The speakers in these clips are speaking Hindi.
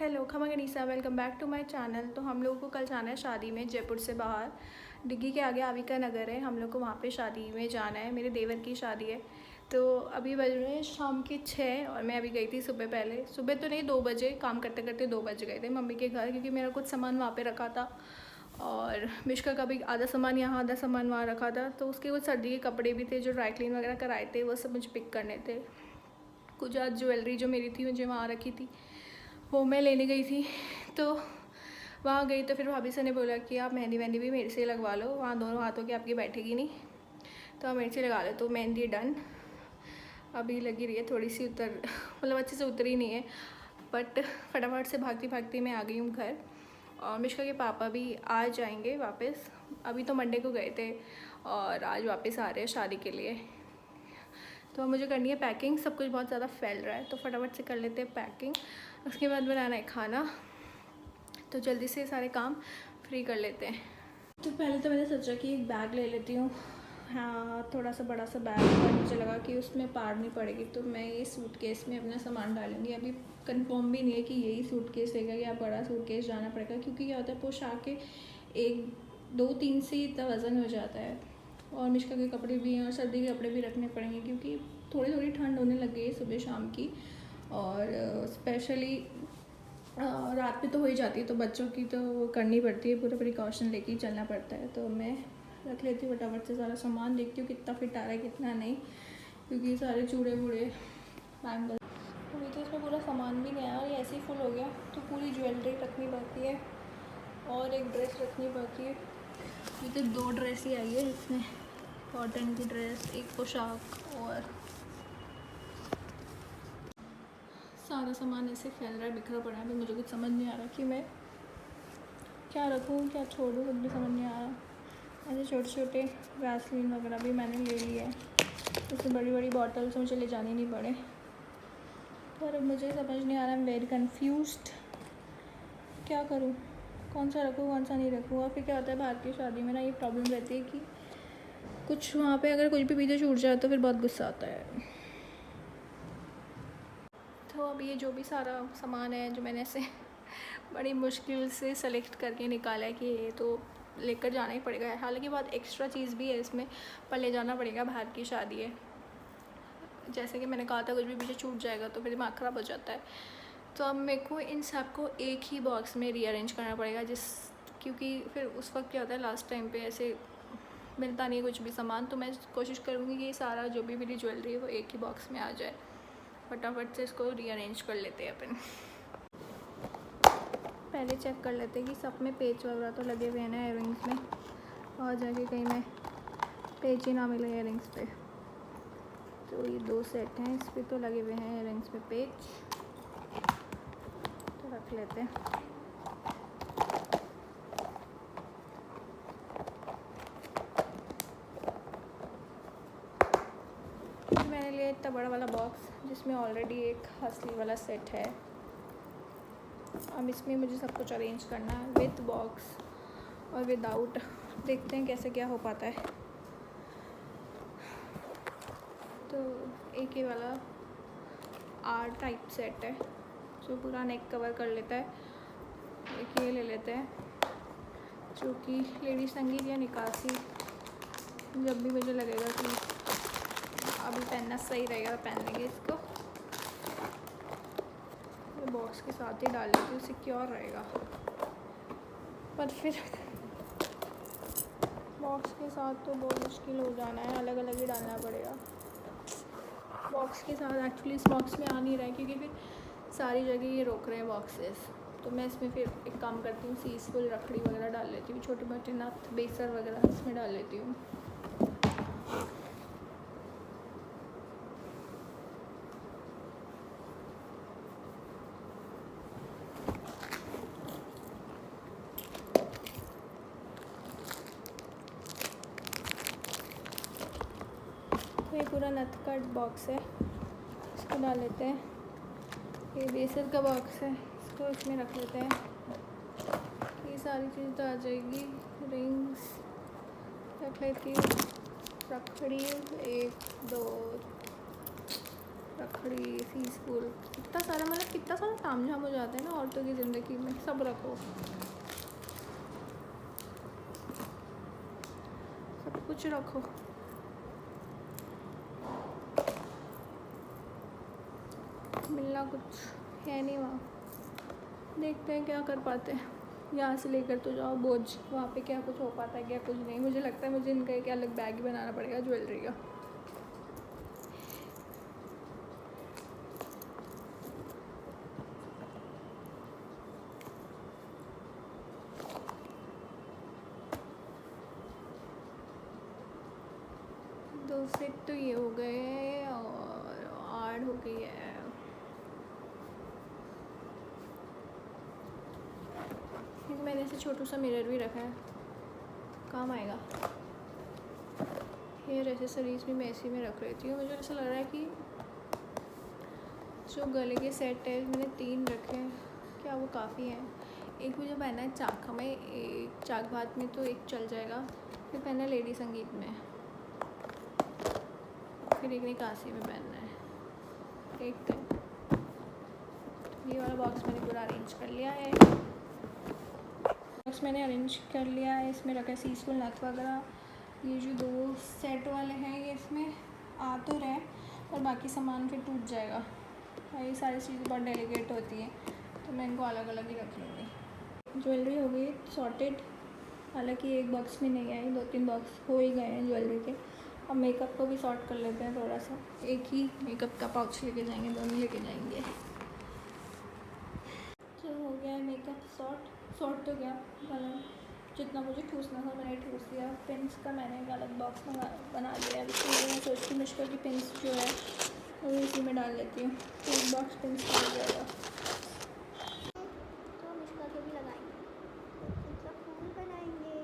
हेलो खमा गनीसा, welcome back to my channel. तो हम लोगों को कल जाना है शादी में जयपुर से बाहर। डिग्गी के आगे आविका नगर है, हम लोग को वहाँ पे शादी में जाना है। मेरे देवर की शादी है। तो अभी बज रहे हैं शाम के 6 और मैं अभी गई थी सुबह। पहले सुबह तो नहीं, 2 बजे, काम करते करते 2 बज गए थे मम्मी के घर, क्योंकि मेरा कुछ सामान वहाँ पर रखा था और मिश्का का भी आधा सामान यहाँ आधा सामान वहाँ रखा था। तो उसके कुछ सर्दी के कपड़े भी थे जो ड्राई क्लीन वगैरह कराए थे, वो सब मुझे पिक करने थे। कुछ आज ज्वेलरी जो मेरी थी मुझे वहाँ रखी थी, वो मैं लेने गई थी। तो वहाँ गई तो फिर भाभी से ने बोला कि आप मेहंदी वहंदी भी मेरे से लगवा लो, वहाँ दोनों हाथों की आपकी बैठेगी नहीं, तो आप मेरे से लगा लो। तो मेहंदी डन, अभी लगी रही है थोड़ी सी उतर, मतलब अच्छे से उतरी नहीं है, बट फटाफट से भागती भागती मैं आ गई हूँ घर। और मिश्का के पापा भी आज जाएंगे वापस, अभी तो मंडे को गए थे और आज वापस आ रहे हैं शादी के लिए। तो मुझे करनी है पैकिंग, सब कुछ बहुत ज़्यादा फैल रहा है तो फटाफट से कर लेते हैं पैकिंग। उसके बाद बनाना है खाना, तो जल्दी से सारे काम फ्री कर लेते हैं। तो पहले तो मैंने सोचा कि एक बैग ले लेती हूँ, हाँ थोड़ा सा बड़ा सा बैग, और मुझे लगा कि उसमें पार नहीं पड़ेगी तो मैं ये सूटकेस में अपना सामान डालूंगी। अभी कंफर्म भी नहीं है कि यही सूटकेस लेगा या बड़ा सूटकेस जाना पड़ेगा, क्योंकि क्या होता है पोशाक के 1-2-3 से ही इतना वज़न हो जाता है। और मिश्का के कपड़े भी हैं और सर्दी के कपड़े भी रखने पड़ेंगे, क्योंकि थोड़ी थोड़ी ठंड होने लग गई है सुबह शाम की, और स्पेशली रात में तो हो ही जाती है, तो बच्चों की तो करनी पड़ती है, पूरा प्रिकॉशन लेके ही चलना पड़ता है। तो मैं रख लेती हूँ फटाफट से सारा सामान, देखती हूँ कितना फिट आ रहा है कितना नहीं, क्योंकि सारे चूड़े बूढ़े बैंगल अभी तो इसमें पूरा सामान भी नहीं आया और ये ऐसे ही फुल हो गया। तो पूरी ज्वेलरी रखनी बाकी है और एक ड्रेस रखनी बाकी है। ये तो 2 ड्रेस ही आई है इसमें, कॉटन की ड्रेस, एक पोशाक, और सारा सामान ऐसे फैल रहा है, बिखरा पड़ा है। अभी मुझे कुछ समझ नहीं आ रहा कि मैं क्या रखूँ क्या छोड़ूँ, कुछ भी समझ नहीं आ रहा। ऐसे छोटे छोटे वैसलीन वगैरह भी मैंने ले लिया है, इसमें बड़ी बड़ी बॉटल्स मुझे ले जानी नहीं पड़े। पर अब मुझे समझ नहीं आ रहा, आई एम वेरी कन्फ्यूज्ड, क्या करूँ, कौन सा रखूँ कौन सा नहीं रखूँ। और फिर क्या होता है बाहर की शादी में ना, ये प्रॉब्लम रहती है कि कुछ वहाँ पे अगर कुछ भी पीछे छूट जाए तो फिर बहुत गुस्सा आता है। तो अब ये जो भी सारा सामान है जो मैंने ऐसे बड़ी मुश्किल से सेलेक्ट करके निकाला है कि ये तो लेकर जाना ही पड़ेगा। हालांकि बहुत एक्स्ट्रा चीज़ भी है इसमें, पर ले जाना पड़ेगा, बाहर की शादी है। जैसे कि मैंने कहा था कुछ भी पीछे छूट जाएगा तो फिर दिमाग ख़राब हो जाता है। तो अब मेरे को इन सब को एक ही बॉक्स में रीअरेंज करना पड़ेगा, क्योंकि फिर उस वक्त क्या होता है लास्ट टाइम पे ऐसे मिलता नहीं है कुछ भी सामान। तो मैं कोशिश करूँगी कि सारा जो भी मेरी ज्वेलरी है वो एक ही बॉक्स में आ जाए। फटाफट से इसको रीअरेंज कर लेते हैं अपन। पहले चेक कर लेते हैं कि सब में पेच वगैरह तो लगे हुए हैं ना इयररिंग्स में, और जाके कहीं में पेच ही ना मिले इयररिंग्स पे। तो ये 2 सेट हैं, इस पे तो लगे हुए हैं इयररिंग्स पे पेच, तो रख लेते हैं। मैंने लिया इतना बड़ा वाला बॉक्स जिसमें ऑलरेडी एक हंसली वाला सेट है। अब इसमें मुझे सब कुछ अरेंज करना है, विद बॉक्स और विदाउट, देखते हैं कैसे क्या हो पाता है। तो एक ये वाला आर टाइप सेट है जो पूरा नेक कवर कर लेता है। एक ये ले लेते हैं जो कि लेडी संगीत या निकासी, जब भी मुझे लगेगा कि अभी पहनना सही रहेगा तो पहन लेंगे इसको। ये बॉक्स के साथ ही डाल लेती हूँ, सिक्योर रहेगा। पर फिर बॉक्स के साथ तो बहुत मुश्किल हो जाना है, अलग अलग ही डालना पड़ेगा। बॉक्स के साथ एक्चुअली इस बॉक्स में आ नहीं रहा है, क्योंकि फिर सारी जगह ये रोक रहे हैं बॉक्सेस। तो मैं इसमें फिर एक काम करती हूँ, सीसफुल रखड़ी वगैरह डाल लेती हूँ, छोटे मोटे नथ बेसर वगैरह इसमें डाल लेती हूँ। तो ये पूरा नथ का बॉक्स है, इसको डाल लेते हैं। ये बेसर का बॉक्स है, इसको इसमें रख लेते हैं। ये सारी चीज़ तो आ जाएगी। रिंग्स रख लेती हूँ, रखड़ी 1-2 रखड़ी, पीसफुल, कितना सारा मतलब कितना सारा तामझाम हो जाता है ना औरतों की ज़िंदगी में। सब रखो, सब कुछ रखो। मिलना कुछ है नहीं वहाँ, देखते हैं क्या कर पाते हैं। यहाँ से लेकर तो जाओ बोझ, वहाँ पे क्या कुछ हो पाता है क्या कुछ नहीं। मुझे लगता है मुझे इनका एक अलग बैग ही बनाना पड़ेगा ज्वेलरी का। दो सेट तो ये हो गए और 8 हो गई है। मैंने ऐसे छोटू सा मिरर भी रखा है, काम आएगा। हेयर एक्सेसरीज भी मैं ऐसे में रख रही थी। मुझे ऐसा लग रहा है कि जो गले के सेट है मैंने 3 रखे हैं, क्या वो काफ़ी हैं? एक मुझे पहना है चाक में, एक चाक भात में, तो एक चल जाएगा। फिर पहना है लेडी संगीत में, फिर एक ने काशी में पहनना है। देखते हैं। ये वाला बॉक्स मैंने पूरा अरेंज कर लिया है। बॉक्स मैंने अरेंज कर लिया है, इसमें रखा है सीसफुल नथ वगैरह। ये जो 2 सेट वाले हैं ये इसमें आ तो रहे, और बाकी सामान फिर टूट जाएगा। और ये सारी चीज़ें बहुत डेलिकेट होती हैं, तो मैं इनको अलग अलग ही रख लूँगी। ज्वेलरी हो गई सॉर्टेड, हालांकि एक बॉक्स में नहीं आई, 2-3 बॉक्स हो ही गए हैं ज्वेलरी के। अब मेकअप को भी सॉर्ट कर लेते हैं थोड़ा सा। एक ही मेकअप का पाउच लेके जाएंगे, दोनों लेके जाएंगे। तो हो गया है मेकअप सॉर्ट तो गया, मतलब जितना मुझे ठूसना था मैंने ठूस दिया। पिन्स का मैंने एक अलग बॉक्स बना लिया है। इसलिए मैं सोचती हूँ मिश्का की पिन्स जो है वो इसी में डाल लेती हूँ, तो एक बॉक्स पिन्स का हो जाएगा। तो मिश्का को भी लगाएंगे, तो फूल बनाएंगे।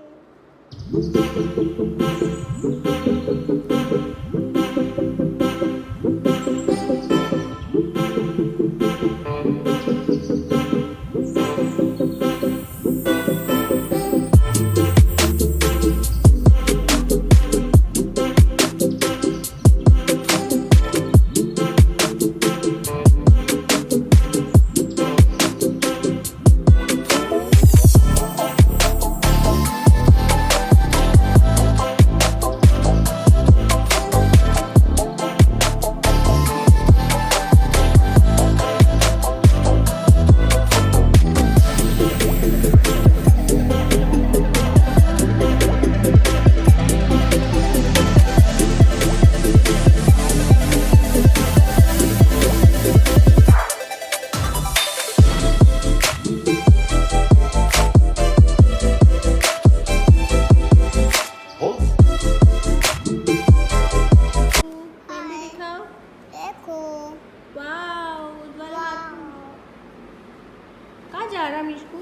कहाँ जा रहा मिश्कू?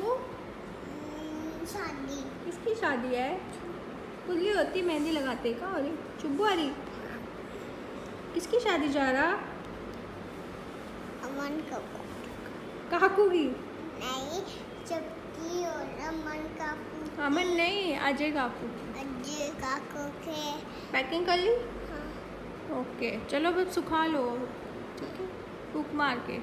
शादी। किसकी शादी है? खुली होती मेहंदी लगाते का? और चुब्बू आ रही? किसकी शादी जा रहा? अमन काकू की? नहीं, चुपकी और अमन काकू। अमन नहीं, अजय काकू। अजय काकू के। पैकिंग कर ली? हाँ। ओके चलो अब सुखा लो, ठीक है, फूक मार के।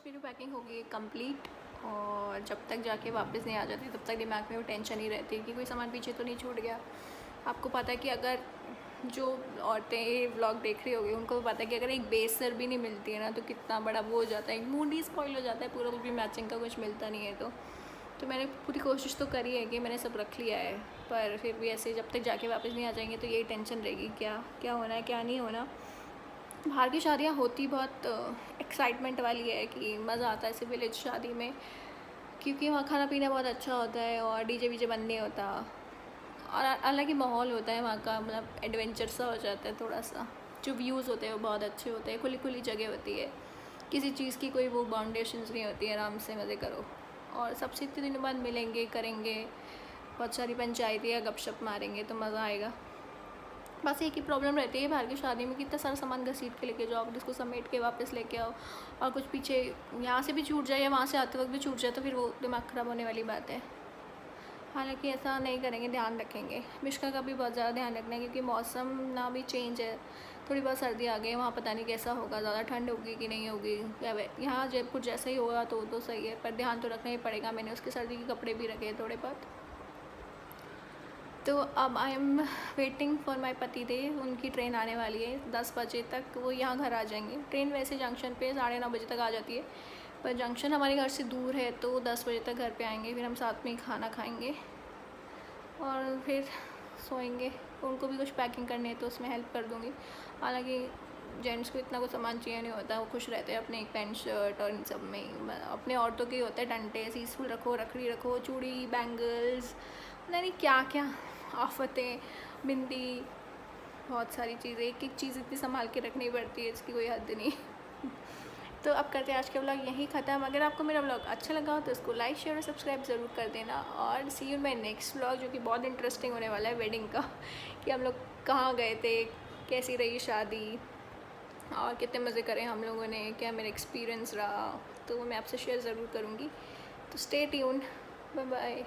मेरी पैकिंग हो गई कंप्लीट, और जब तक जाके वापस नहीं आ जाती तब तक दिमाग में वो टेंशन ही रहती है कि कोई सामान पीछे तो नहीं छूट गया। आपको पता है कि अगर जो औरतें ये व्लॉग देख रही होगी उनको पता है कि अगर एक बेसर भी नहीं मिलती है ना तो कितना बड़ा वो हो जाता है, मूड ही स्पॉइल हो जाता है पूरा, भी मैचिंग का कुछ मिलता नहीं है। तो मैंने पूरी कोशिश तो करी है कि मैंने सब रख लिया है, पर फिर भी ऐसे जब तक जाके वापस नहीं आ जाएंगे तो यही टेंशन रहेगी क्या क्या होना है क्या नहीं होना। बाहर की शादियाँ होती बहुत एक्साइटमेंट वाली है कि मज़ा आता है ऐसे विलेज शादी में, क्योंकि वहाँ खाना पीना बहुत अच्छा होता है और डीजे वीजे बंद नहीं होता, और अलग ही माहौल होता है वहाँ का, मतलब एडवेंचर सा हो जाता है थोड़ा सा। जो व्यूज़ होते हैं वो बहुत अच्छे होते हैं, खुली खुली जगह होती है, किसी चीज़ की कोई वो बाउंडेशंस नहीं होती है, आराम से मज़े करो। और सबसे इतने दिनों बाद मिलेंगे करेंगे, बहुत सारी पंचायतियाँ गपशप मारेंगे तो मज़ा आएगा। बस एक ही प्रॉब्लम रहती है बाहर की शादी में कि इतना सारा सामान घसीट के लेके जाओ, फिर इसको समेट के वापस लेके आओ, और कुछ पीछे यहाँ से भी छूट जाए या वहाँ से आते वक्त भी छूट जाए तो फिर वो दिमाग ख़राब होने वाली बात है। हालांकि ऐसा नहीं करेंगे, ध्यान रखेंगे। मिश्का का भी बहुत ज़्यादा ध्यान रखना है क्योंकि मौसम ना भी चेंज है, थोड़ी बहुत सर्दी आ गई है। वहाँ पता नहीं कैसा होगा, ज़्यादा ठंड होगी कि नहीं होगी। यहाँ जयपुर जैसा ही होगा तो सही है, पर ध्यान तो रखना ही पड़ेगा। मैंने उसके सर्दी के कपड़े भी रखे थोड़े बहुत। तो अब I am waiting for my पति देव। उनकी ट्रेन आने वाली है 10 बजे तक, वो यहाँ घर आ जाएंगे। ट्रेन वैसे जंक्शन पे 9:30 बजे तक आ जाती है, पर जंक्शन हमारे घर से दूर है तो 10 बजे तक घर पे आएंगे। फिर हम साथ में ही खाना खाएंगे और फिर सोएंगे। उनको भी कुछ पैकिंग करनी है तो उसमें हेल्प कर दूँगी। हालांकि जेंट्स को इतना कुछ सामान चाहिए नहीं होता, वो खुश रहते हैं अपने एक पैंट शर्ट और इन सब में। अपने औरतों के होते हैं डंडे, सीसफुल रखो, रखड़ी रखो, चूड़ी, बैंगल्स, पता नहीं क्या क्या आफतें, बिंदी, बहुत सारी चीज़ें। एक एक चीज़ इतनी संभाल के रखनी पड़ती है, इसकी कोई हद नहीं। तो अब करते हैं आज का व्लॉग यहीं ख़त्म। अगर आपको मेरा व्लॉग अच्छा लगा हो तो इसको लाइक, शेयर और सब्सक्राइब ज़रूर कर देना। और सी यू माय नेक्स्ट व्लॉग, जो कि बहुत इंटरेस्टिंग होने वाला है वेडिंग का, कि हम लोग कहाँ गए थे, कैसी रही शादी और कितने मज़े करे हम लोगों ने, क्या मेरा एक्सपीरियंस रहा, तो मैं आपसे शेयर ज़रूर करूँगी। तो स्टे ट्यून्ड, बाय बाय।